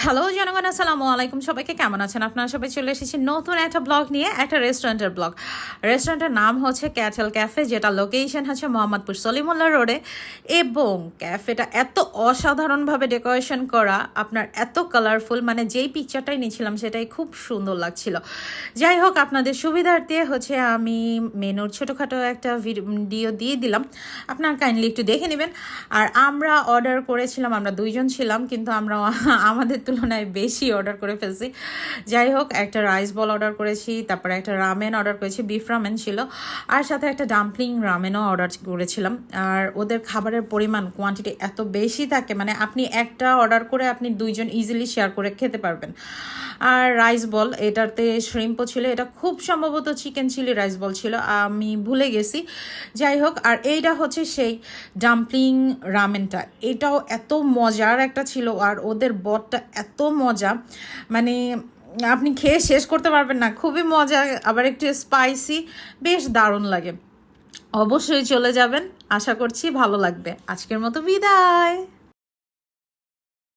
Hello জনগণ, আসসালামু আলাইকুম। সবাইকে কেমন আছেন আপনারা? সবাই চলে এসেছি নতুন একটা ব্লগ নিয়ে, একটা রেস্টুরেন্টের ব্লগ। রেস্টুরেন্টের নাম হচ্ছে ক্যাটেল ক্যাফে, যেটা লোকেশন হচ্ছে মোহাম্মদপুর সলিমুল্লাহ রোডে। এবং ক্যাফেটা এত অসাধারণভাবে ডেকোরেশন করা, আপনার এত কালারফুল, মানে যেই পিকচারটাই নিয়েছিলাম সেটাই খুব সুন্দর লাগছিল। যাই হোক, আপনাদের সুবিধার্থে হচ্ছে আমি মেনুর ছোটোখাটো একটা ভিডিও দিয়ে দিলাম, আপনারা কাইন্ডলি একটু দেখে নেবেন। আর আমরা অর্ডার করেছিলাম, আমরা দুইজন ছিলাম, কিন্তু আমরা আমাদের তুলনায় বেশি অর্ডার করে ফেলছি। যাই হোক, একটা রাইস বল অর্ডার করেছি, তারপরে একটা রামেন অর্ডার করেছি, বিফ রামেন ছিল, আর সাথে একটা ডাম্পলিং রামেনও অর্ডার করেছিলাম। আর ওদের খাবারের পরিমাণ, কোয়ান্টিটি এত বেশি থাকে, মানে আপনি একটা অর্ডার করে আপনি দুইজন ইজিলি শেয়ার করে খেতে পারবেন। আর রাইস বল, এটাতে শ্রিম্পও ছিল, এটা খুব সম্ভবত চিকেন চিলি রাইস বল ছিল, আমি ভুলে গেছি। যাই হোক, আর এইটা হচ্ছে সেই ডাম্পলিং রামেনটা, এটাও এত মজার একটা ছিল। আর ওদের বটটা এত মজা, মানে আপনি খেয়ে শেষ করতে পারবেন না, খুবই মজা, আবার একটু স্পাইসি, বেশ দারুণ লাগে। অবশ্যই চলে যাবেন, আশা করছি ভালো লাগবে। আজকের মতো বিদায়।